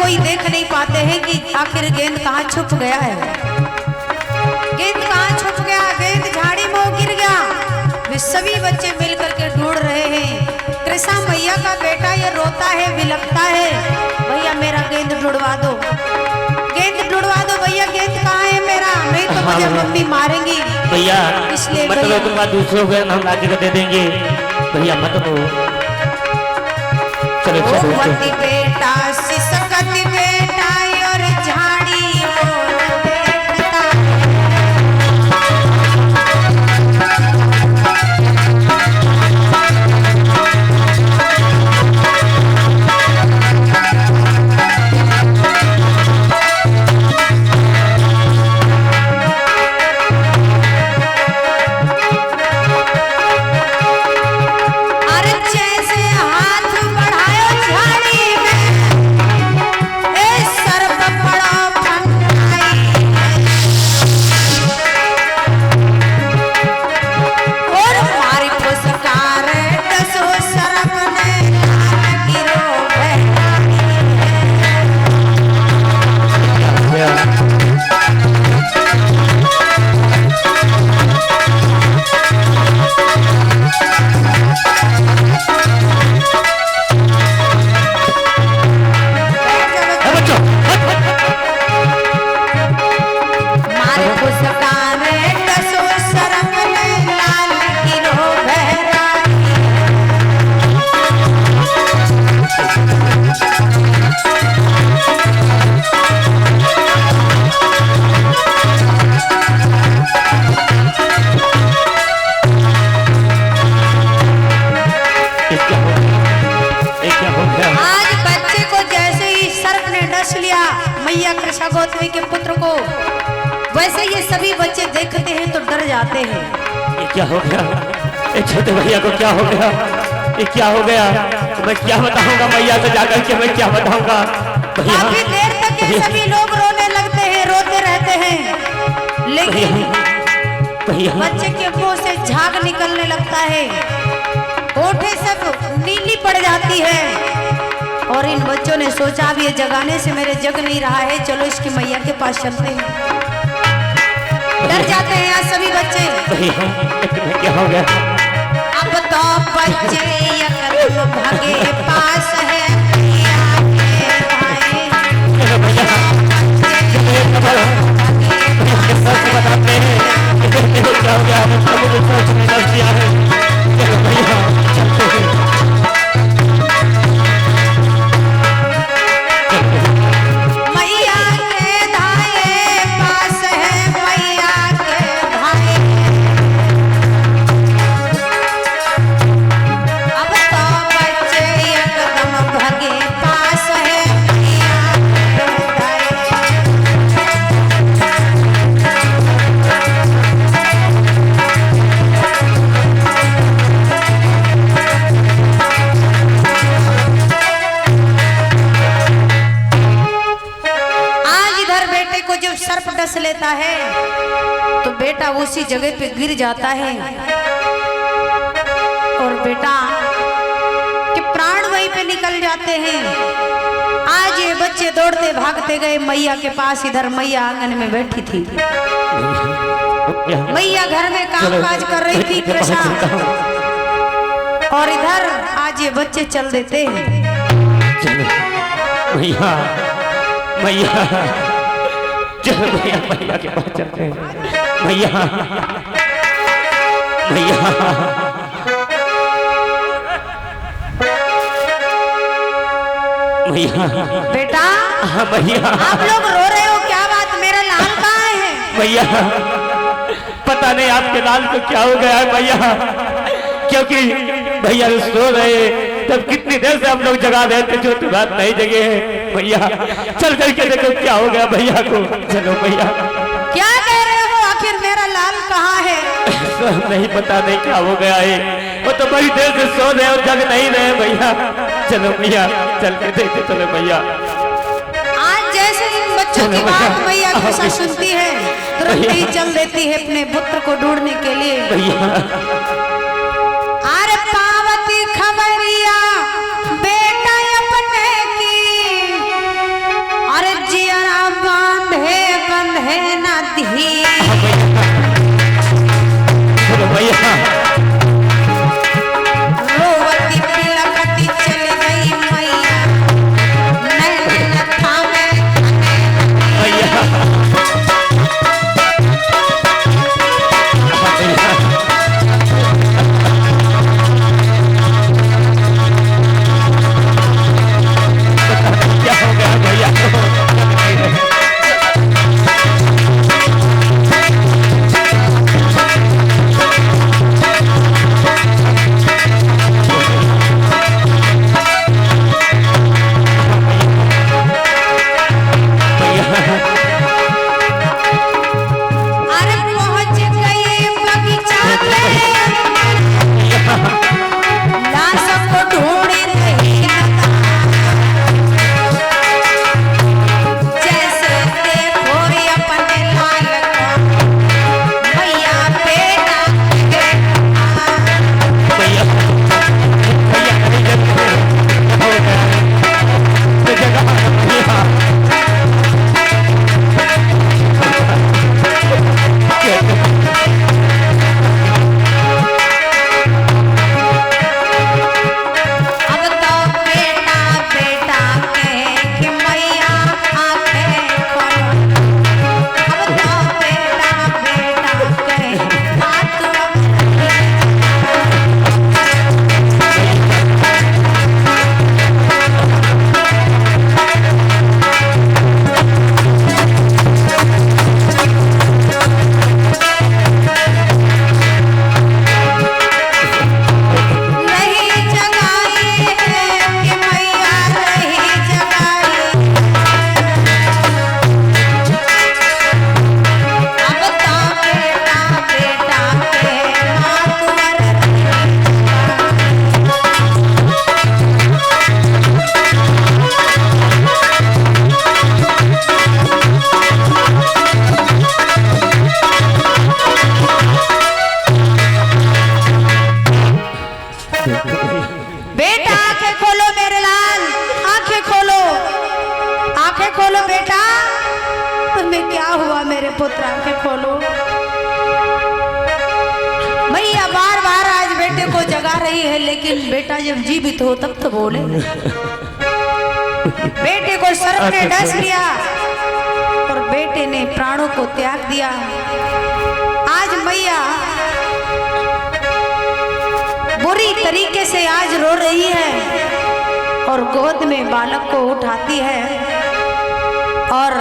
कोई देख नहीं पाते हैं कि आखिर गेंद कहाँ छुप गया है। गेंद कहाँ छुप गया, गेंद झाड़ी में गिर गया। वे सभी बच्चे मिलकर के ढूंढ रहे हैं। कृष्णा मैया का बेटा ये रोता है, विलपता है, भैया मेरा गेंद ढूंढवा दो, गेंद ढूंढवा दो भैया, गेंद कहाँ है मेरा, नहीं तो मुझे मम्मी मारेंगी। भैया इसलिए मत रो, तुम दूसरों को हम लाके दे देंगे, भैया मत रो। चलो चलो बेटा सिसकती बेटा और झाड़ी के पुत्र को, वैसे ये सभी बच्चे देखते हैं तो डर जाते हैं। ये क्या हो गया, ये छोटे भैया को क्या हो गया, ये क्या हो गया, मैं क्या बताऊंगा मैया से जाकर के, मैं क्या बताऊंगा। काफी देर तक ये सभी लोग रोने लगते हैं, रोते रहते हैं, लेकिन बच्चे के मुंह से झाग निकलने लगता है, होठें सब नीली पड़ जाती है। और इन बच्चों ने सोचा अब ये जगाने से मेरे जग नहीं रहा है, चलो इसकी मैया के पास चलते हैं। डर जाते हैं आज सभी बच्चे। क्या हो गया? अब तो बच्चे यकदम भागे पास है मैया के भाई। बताते हैं क्या हो गया, सोचने दस दिया है। डस लेता है तो बेटा उसी जगह पे गिर जाता है और बेटा के प्राण वहीं पे निकल जाते हैं। आज ये बच्चे दौड़ते भागते गए मैया के पास। इधर मैया आंगन में बैठी थी, मैया घर में काम काज कर रही थी कृष्णा, और इधर आज ये बच्चे चल देते हैं। मैया मैया चलो भैया, भैया के पास चलते हैं। भैया भैया भैया बेटा, हाँ भैया आप लोग रो रहे हो, क्या बात, मेरा लाल कहाँ है? भैया पता नहीं आपके लाल को क्या हो गया है भैया, क्योंकि भैया सो रहे तब कितनी देर से हम लोग जगा रहे थे, जो बात नहीं जगे है भैया। चल करके देखो क्या हो गया भैया को। चलो भैया। क्या कह रहे हो, आखिर मेरा लाल कहाँ है? नहीं पता नहीं क्या हो गया है, वो तो बड़ी देर से सो रहे और जग नहीं रहे भैया। चलो भैया चल के देखते चलो भैया। आज जैसे इन बच्चों की बात मैया कैसा सुनती है, तुरंत ही चल देती है अपने पुत्र को ढूंढने के लिए भैया। अरे पावती खबरिया बेटा अपने की, पुत्र आंखें खोलो। मैया बार बार आज बेटे को जगा रही है, लेकिन बेटा जब जीवित हो तब तो बोले। बेटे को सर्प ने डस लिया और बेटे ने प्राणों को त्याग दिया। आज मैया बुरी तरीके से आज रो रही है और गोद में बालक को उठाती है और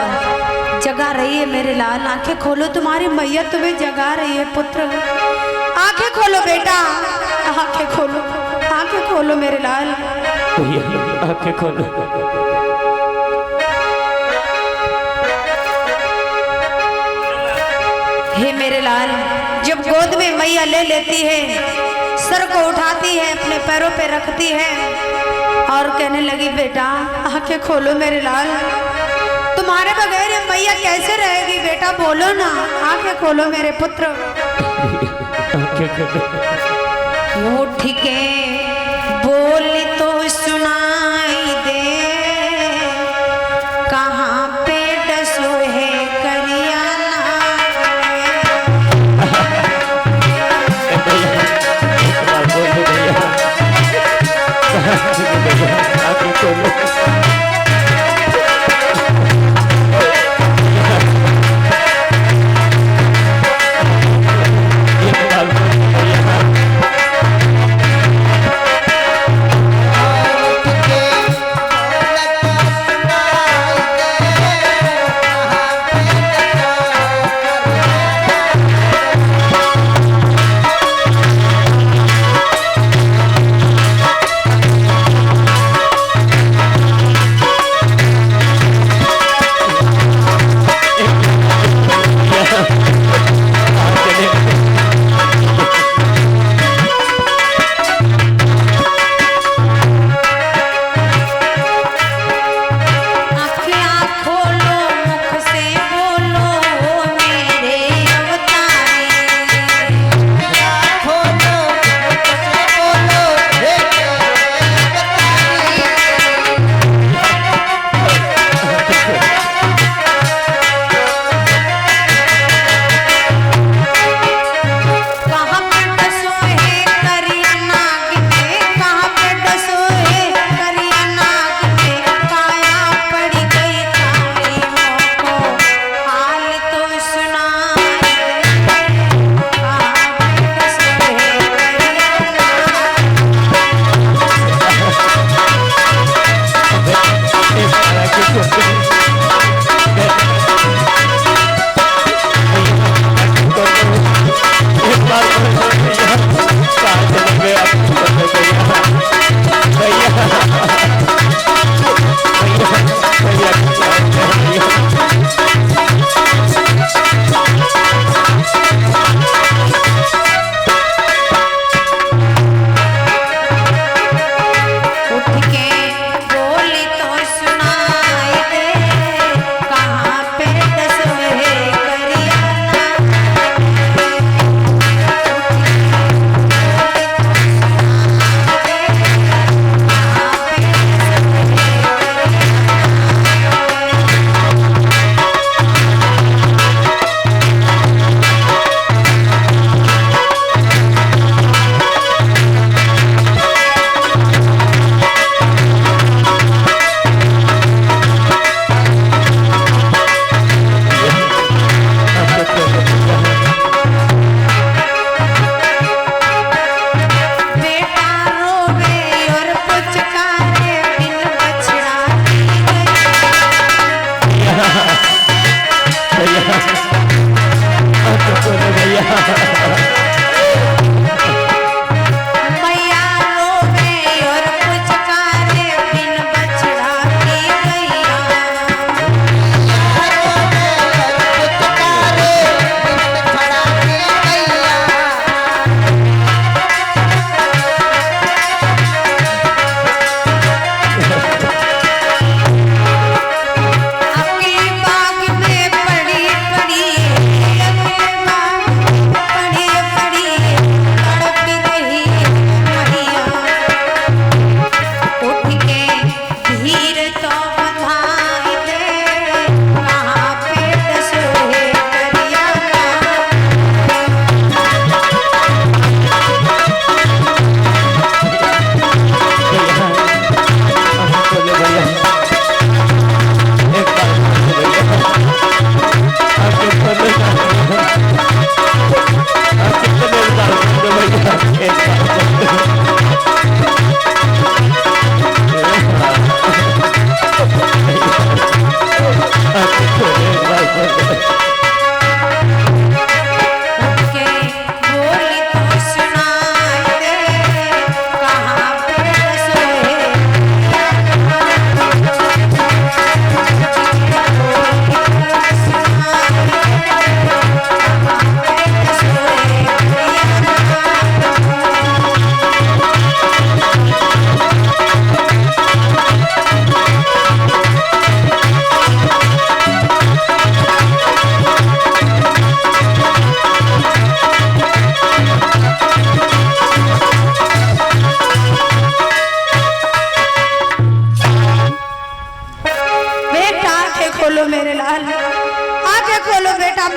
जगा रही है। मेरे लाल आंखें खोलो, तुम्हारी मैया तुम्हें जगा रही है पुत्र। आंखें खोलो बेटा, आंखें खोलो, आंखें खोलो मेरे लाल। आंखें खोलो। हे मेरे लाल, जब गोद में मैया ले लेती है, सर को उठाती है, अपने पैरों पे रखती है और कहने लगी बेटा आंखें खोलो मेरे लाल। तुम्हारे बगैर ये मैया कैसे रहेगी बेटा, बोलो ना, आंखें खोलो मेरे पुत्र। उठ के बोली तो सुनाई दे, कहाँ पे डसो है करियाना।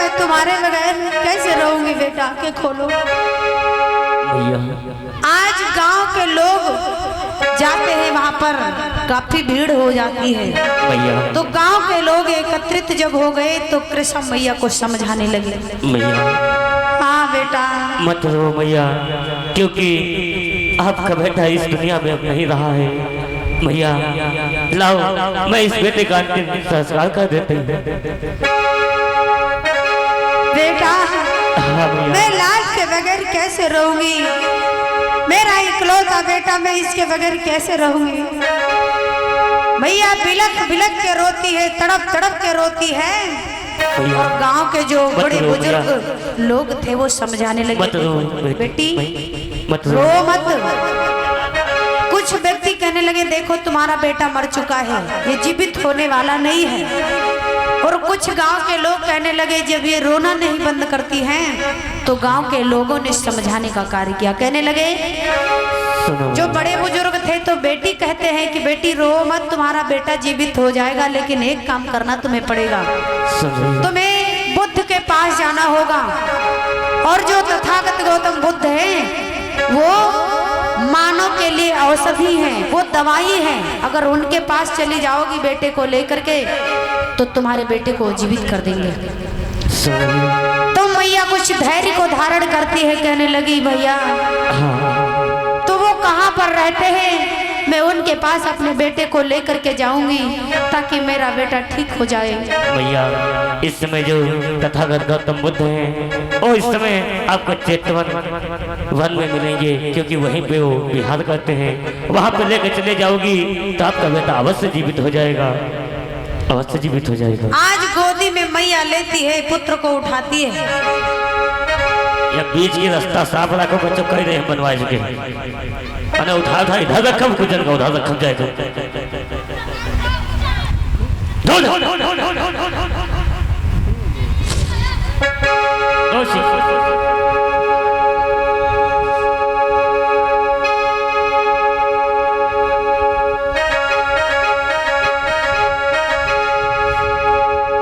मैं तुम्हारे बगैर कैसे रहूंगी बेटा, आंखें खोलो। भैया आज गांव के लोग जाते हैं वहां पर, काफी भीड़ हो जाती है। भैया तो गांव के लोग एकत्रित जब हो गए तो कृष्ण मैया को समझाने लगे। भैया हाँ बेटा, मत रो मैया, क्योंकि आपका बेटा इस दुनिया में अब नहीं रहा है। भैया लाओ, मैं इस बेटे का अंतिम संस्कार कर देती हूँ। बेटा हाँ भैया, मैं लाश के बगैर कैसे रहूंगी, मेरा इकलौता बेटा, मैं इसके बगैर कैसे रहूंगी। भैया बिलख बिलख के रोती है, तड़प तड़प के रोती है। और गांव के जो बड़े बुजुर्ग लोग थे वो समझाने लगे, मत रो बेटी मत रो मत। कुछ व्यक्ति कहने लगे देखो तुम्हारा बेटा मर चुका है, ये जीवित होने वाला नहीं है। और कुछ गांव के लोग कहने लगे जब ये रोना नहीं बंद करती हैं तो गांव के लोगों ने समझाने का कार्य किया। कहने लगे, जो बड़े बुजुर्ग थे तो बेटी कहते हैं कि बेटी रो मत, तुम्हारा बेटा जीवित हो जाएगा, लेकिन एक काम करना तुम्हें पड़ेगा, तुम्हें बुद्ध के पास जाना होगा। और जो तथागत गौतम बुद्ध हैं वो मानव के लिए औषधि हैं, वो दवाई हैं। अगर उनके पास चली जाओगी बेटे को लेकर के तो तुम्हारे बेटे को जीवित कर देंगे। तो मैया कुछ धैर्य को धारण करती है, कहने लगी भैया तो वो कहाँ पर रहते हैं, मैं उनके पास अपने बेटे को लेकर के जाऊंगी ताकि मेरा बेटा ठीक हो जाए। भैया इस समय जो तथागत गौतम बुद्ध हैं वो इस समय आपको चेतवन वन में मिलेंगे, क्योंकि वहीं पे वो विहार करते हैं। वहां पे लेकर चले जाओगी तो आपका बेटा अवश्य जीवित हो जाएगा, अवश्य जीवित हो जाएगा। आज गोदी में मैया लेती है, पुत्र को उठाती है। या बीच की रास्ता साफ रखो, बच्चों कह रहे हैं बनवाए के अने उठा था इधर रखम कुचल का उधर रखम जाए तो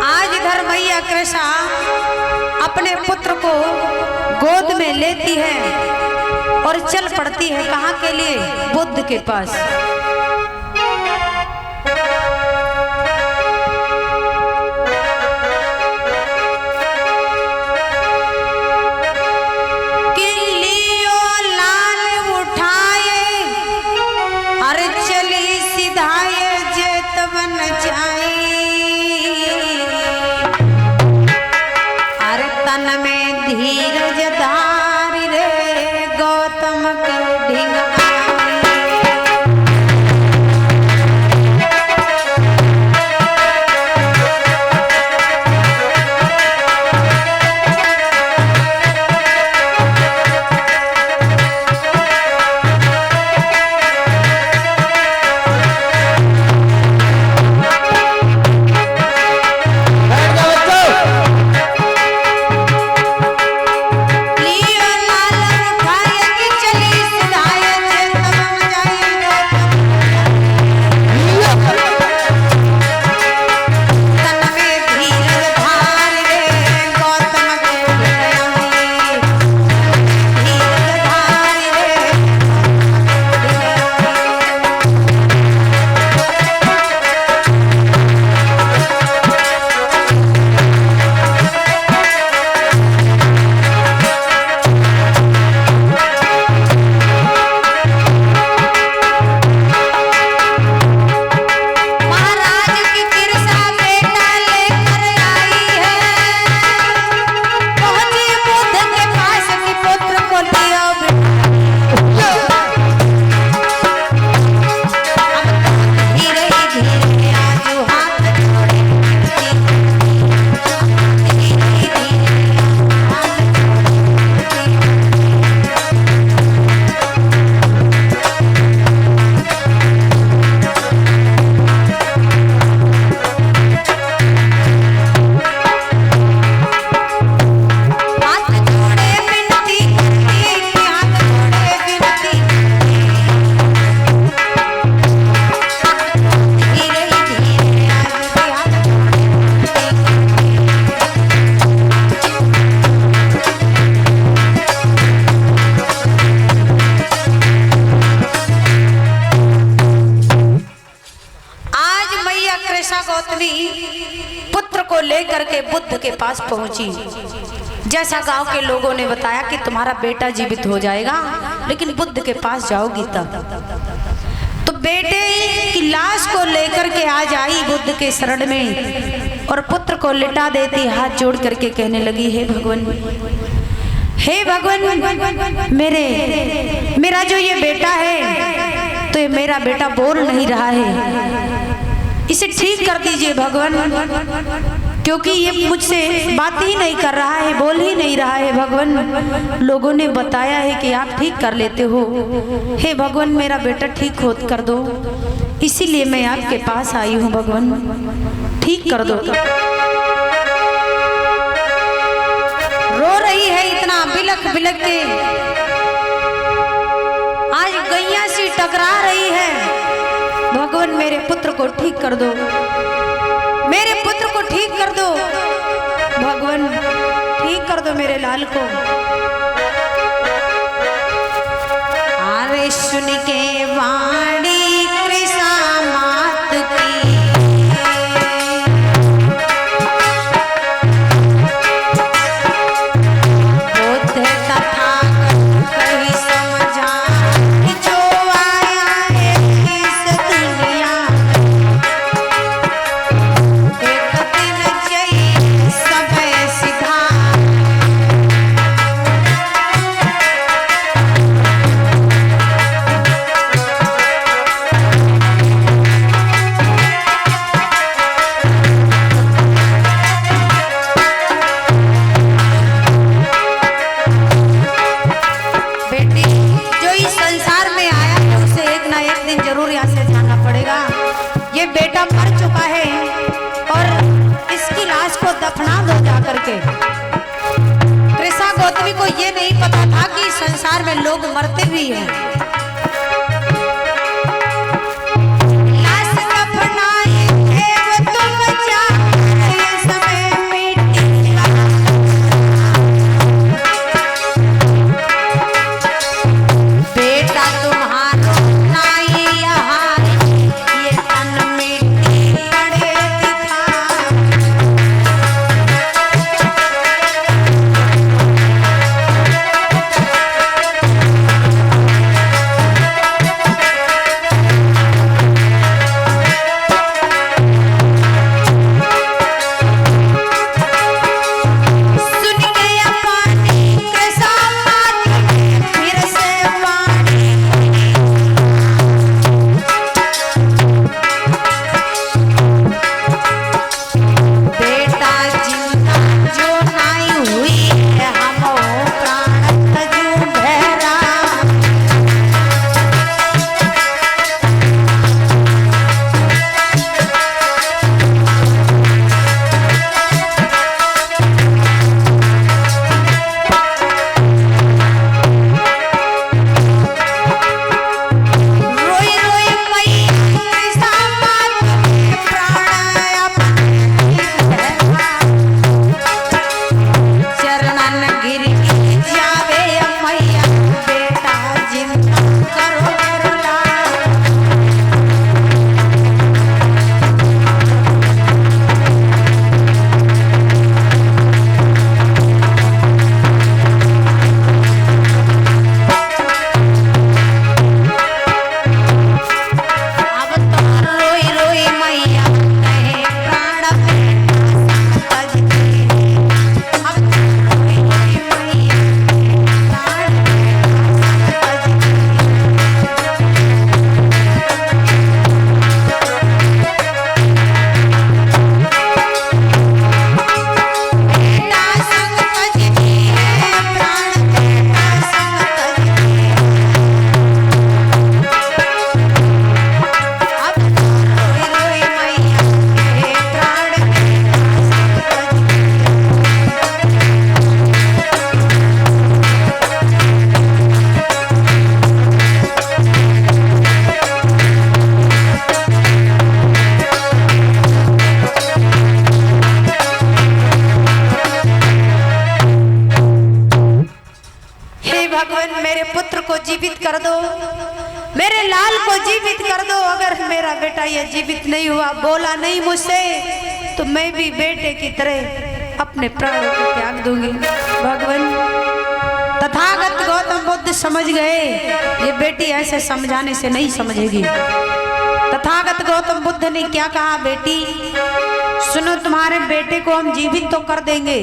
आज इधर मैया कृष्णा अपने पुत्र को गोद में लेती है और चल पड़ती है। कहाँ के लिए? बुद्ध के पास। किल्लियो लाल उठाए अरे चली सिधाए जेतवन जाए, अरे तन में धीरज धारी रे गौतम के ढिंगाई। लियो लाल उठाए कि चली सिधाए करके बुद्ध के पास पहुंची। जैसा गांव के लोगों ने बताया कि तुम्हारा बेटा जीवित हो जाएगा, लेकिन बुद्ध के पास जाओगी तब। तो बेटे की लाश को लेकर के आज आई बुद्ध के शरण में और पुत्र को लिटा देती, हाथ जोड़ करके कहने लगी, हे भगवान, हे भगवान, मेरा जो ये बेटा है, तो ये मेरा बेटा बोल नहीं रहा है, इसे ठीक कर दीजिए भगवान, क्योंकि ये मुझसे बात ही नहीं कर रहा है, बोल ही नहीं रहा है भगवान। लोगों ने बताया है कि आप ठीक कर लेते हो। हे भगवान, मेरा बेटा ठीक हो कर दो, इसीलिए मैं आपके पास आई हूँ भगवान, ठीक कर दो। रो रही है इतना बिलख बिलख के, आज गैया सी टकरा रही है। भगवान, मेरे पुत्र को ठीक कर दो, मेरे पुत्र को ठीक कर दो भगवान, ठीक कर दो मेरे लाल को। अरे सुन के वाणी कृष्णा मात की, बुद्ध तथा कही समझा कि जो आया है इस दुनिया, एक दिन जई सब सिधा। बेटी, जो इस संसार में आया है उसे एक ना एक दिन जरूर यहाँ से जाना पड़ेगा। ये बेटा मर चुका है और इसकी लाश को दफना दो जा करके। कृष्णा गौतमी को ये नहीं पता था कि संसार में लोग मरते भी हैं। लाश दफनाएंगे वो तुम जाने समय मिटेगा। बेटा तुम्हारो नाई यहाँ, ये तन मिट्टी पड़े दिखा। सुन गया पानी कृष्णा मात की, फिर से वाणी। बेटा जिंदा जो नाई हुई है, हम प्राण तजू भैरा। रोई रोई मैया कृष्णा मात के प्राण अपने भैरा। चरणन गिर के जावे मैया, बेटा जिंदा करो करुणा। अब तो रोई रोई मैया कहे प्राण बेटा तज के। अब तो रोई रोई मैया प्राण बेटा तज के। बेटा संग तज के, प्राण बेटा संग तज के। अब तो रोई रोई मैया कहे प्राण बेटा संग तज के। हे भगवान, मेरे पुत्र को जीवित कर दो, मेरे लाल को जीवित कर दो। अगर मेरा बेटा ये जीवित नहीं हुआ, बोला नहीं मुझसे, तो मैं भी बेटे की तरह अपने प्राणों को त्याग दूंगी। भगवान तथागत गौतम बुद्ध समझ गए ये बेटी ऐसे समझाने से नहीं समझेगी। तथागत गौतम बुद्ध ने क्या कहा, बेटी सुनो, तुम्हारे बेटे को हम जीवित तो कर देंगे,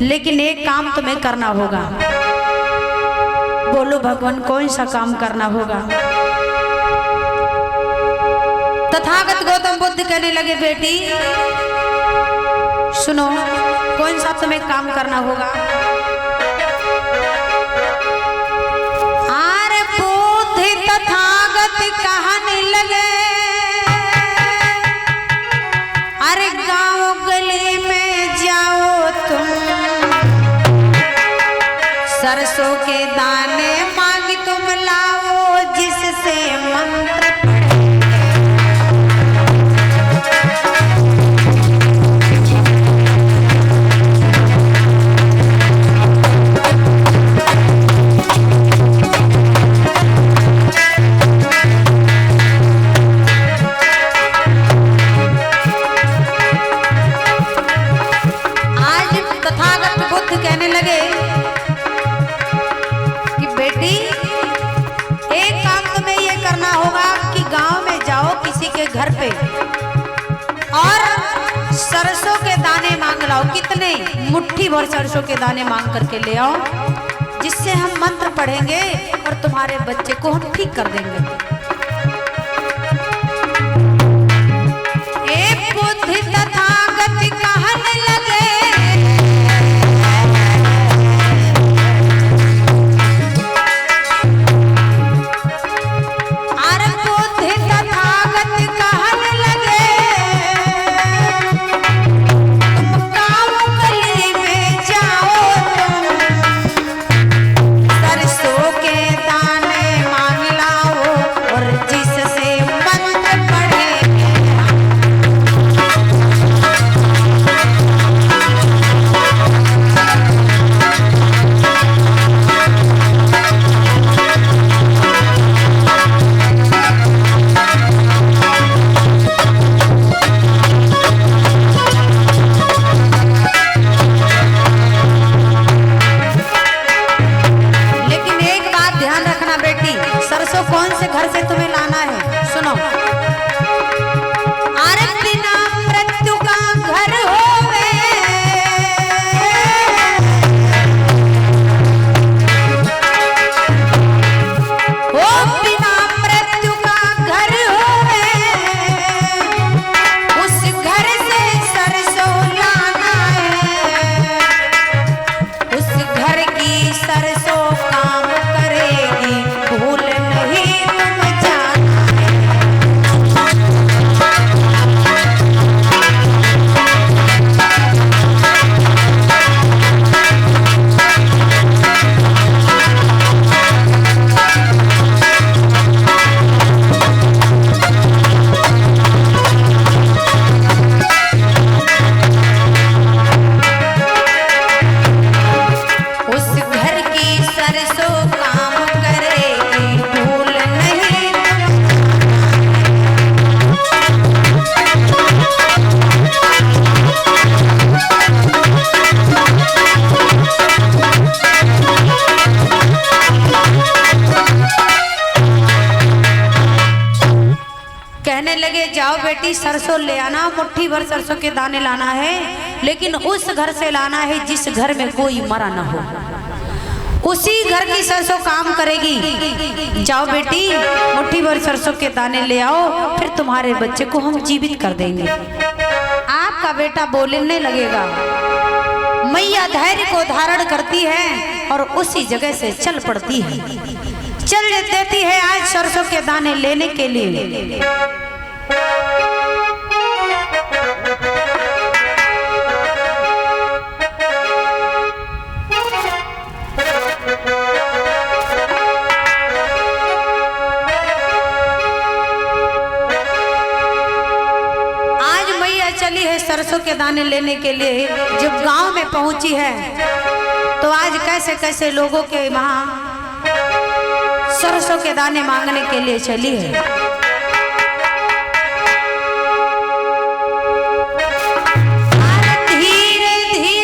लेकिन एक काम तुम्हें करना होगा। बोलो भगवान, कौन सा काम करना होगा? तथागत गौतम बुद्ध कहने लगे, बेटी सुनो, कौन सा तुम्हें काम करना होगा? आरे बुद्धि तथागत कहने लगे, अरे गांव गली में जाओ तुम, सरसों के दाने मांग तुम लाओ, जिससे मंत्र कहने लगे कि बेटी एक काम तुम्हें ये करना होगा कि गांव में जाओ किसी के घर पे और सरसों के दाने मांग लाओ। कितने? मुट्ठी भर सरसों के दाने मांग करके ले आओ, जिससे हम मंत्र पढ़ेंगे और तुम्हारे बच्चे को हम ठीक कर देंगे। एक बुद्धि तथागत कहने लगे, कौन से घर से तुम्हें लाना है? सुनो, अरे बिना मृत्यु का घर होवे, ओ बिना मृत्यु का घर होवे, उस घर से सरसों लाना है, उस घर की सरसों काम करेगी, भूल नहीं तुम जाना उस घर की सरसों काम करेगी, भूल नहीं कहने लगे, जाओ बेटी सरसों ले आना, मुट्ठी भर सरसों के दाने लाना है, लेकिन उस घर से लाना है जिस घर में कोई मरा न हो, उसी घर की सरसों काम करेगी। जाओ बेटी मुट्ठी भर सरसों के दाने ले आओ, फिर तुम्हारे बच्चे को हम जीवित कर देंगे। आपका बेटा बोलने लगेगा। मैया धैर्य को धारण करती है और उसी जगह से चल पड़ती है, चल देती है आज सरसों के दाने लेने के लिए। चली है सरसों के दाने लेने के लिए। जब गांव में पहुंची है तो आज कैसे कैसे लोगों के वहां सरसों के दाने मांगने के लिए चली है। धीरे धीरे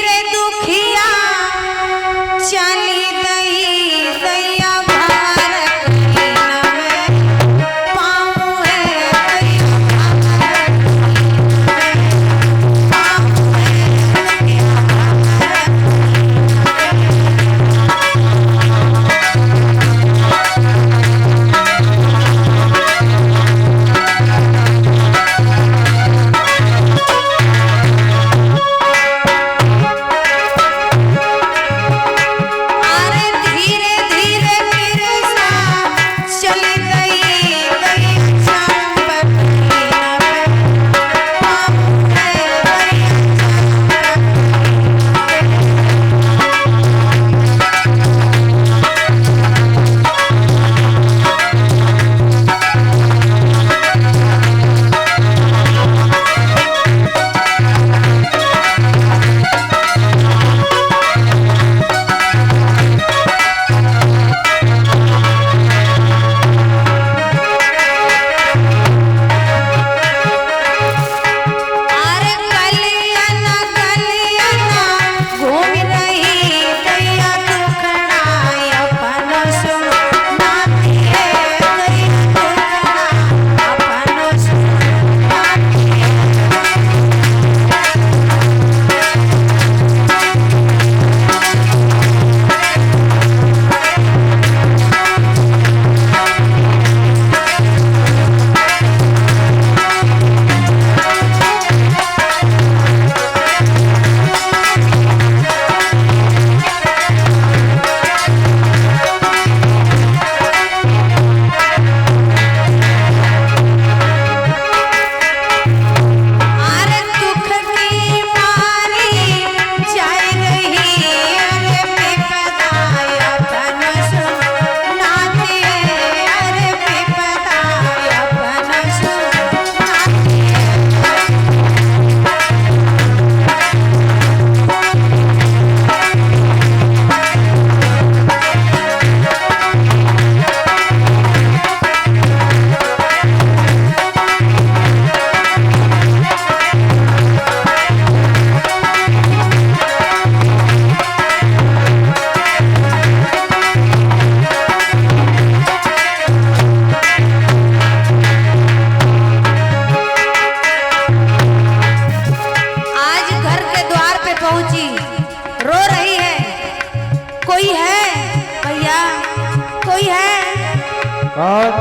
कौन?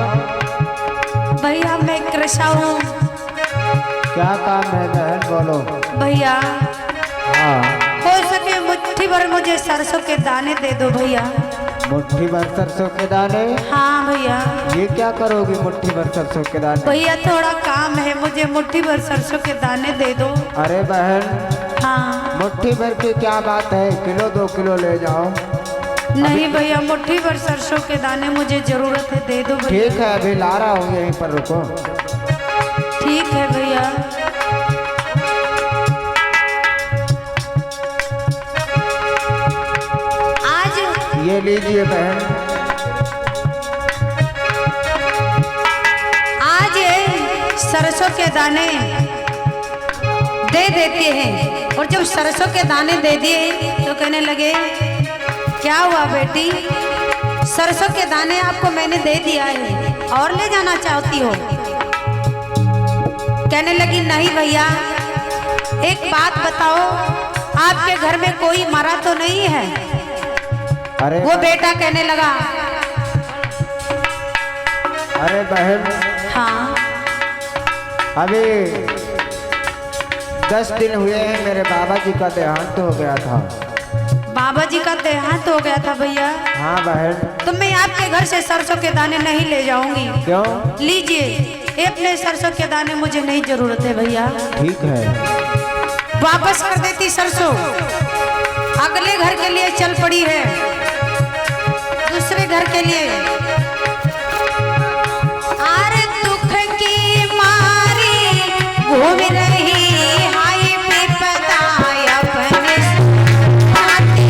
भैया मैं कृषा हूँ। क्या काम है बहन, बोलो। भैया हाँ, हो सके मुट्ठी भर मुझे सरसों के दाने दे दो भैया। मुट्ठी भर सरसों के दाने? हाँ भैया। ये क्या करोगी मुट्ठी भर सरसों के दाने? भैया थोड़ा काम है, मुझे मुट्ठी भर सरसों के दाने दे दो। अरे बहन, हाँ। मुट्ठी भर की क्या बात है, किलो 2 किलो ले जाओ। नहीं भैया, मुट्ठी भर सरसों के दाने मुझे जरूरत है, दे दो भैया। ठीक है, अभी ला रहा हूँ, यहीं पर रुको। ठीक है भैया। आज ये लीजिए बहन। आज सरसों के दाने दे देते हैं, और जब सरसों के दाने दे दिए तो कहने लगे क्या हुआ बेटी, सरसों के दाने आपको मैंने दे दिया है और ले जाना चाहती हो? कहने लगी नहीं भैया, एक बात बताओ, आपके घर में कोई मरा तो नहीं है? अरे वो बेटा कहने लगा अरे बहन, हाँ। अभी 10 दिन हुए हैं, मेरे बाबा जी का देहांत हो गया था। बाबा जी का देहांत हो गया था भैया? हाँ बहन। तो मैं आपके घर से सरसों के दाने नहीं ले जाऊंगी। क्यों? लीजिए, अपने सरसों के दाने मुझे नहीं जरूरत है भैया। ठीक है। वापस कर देती सरसों, अगले घर के लिए चल पड़ी है, दूसरे घर के लिए। अरे दुख की मारी घूम रही हाय विपदा अपने साथी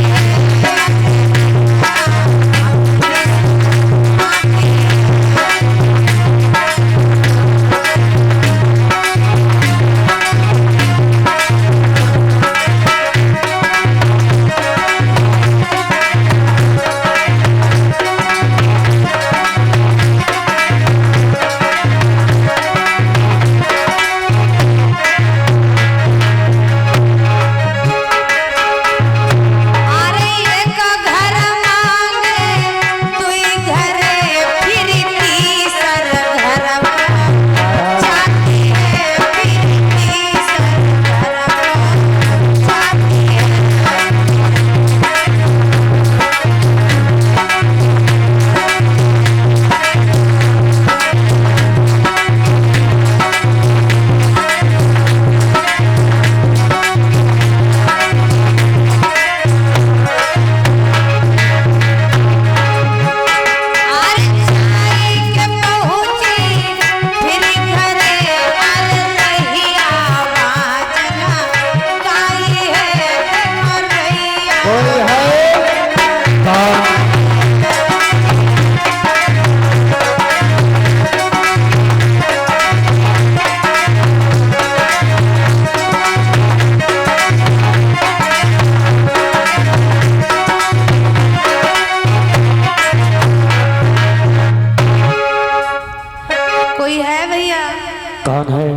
कौन है?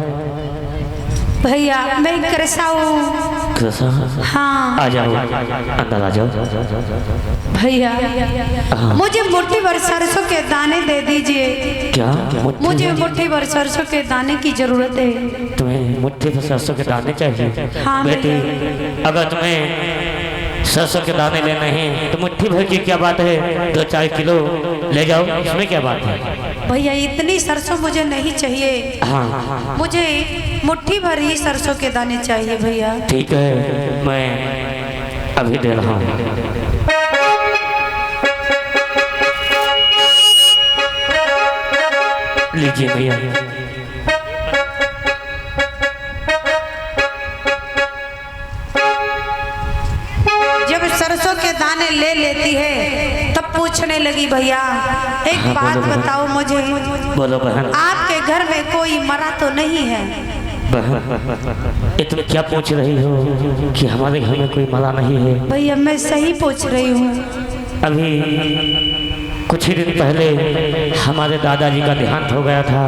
भैया मैं कृषा हूँ। कृषा? हाँ। आ जाओ, अंदर आ जाओ। भैया हाँ। मुझे मुट्ठी भर सरसों के दाने दे दीजिए। क्या? मुझे मुट्ठी भर सरसों के दाने की जरूरत है। तुम्हें मुट्ठी भर सरसों के दाने चाहिए? हाँ बेटी, अगर तुम्हें सरसों के दाने लेने हैं तो मुट्ठी भर की क्या बात है, 2-4 किलो ले जाओ, इसमें क्या बात है? भैया इतनी सरसों मुझे नहीं चाहिए। हाँ, मुझे मुट्ठी भर ही सरसों के दाने चाहिए भैया। ठीक है, मैं अभी दे रहा हूँ। लीजिए भैया। जब सरसों के दाने ले लेती है तब पूछने लगी भैया एक हाँ, बात बोलो, बताओ मुझे, बोलो बहन। आपके घर में कोई मरा तो नहीं है? बहन, ये तुम क्या पूछ रही हो कि हमारे घर में कोई मरा नहीं है? भैया मैं सही पूछ रही हूँ। अभी कुछ ही दिन पहले हमारे दादाजी का देहांत हो गया था।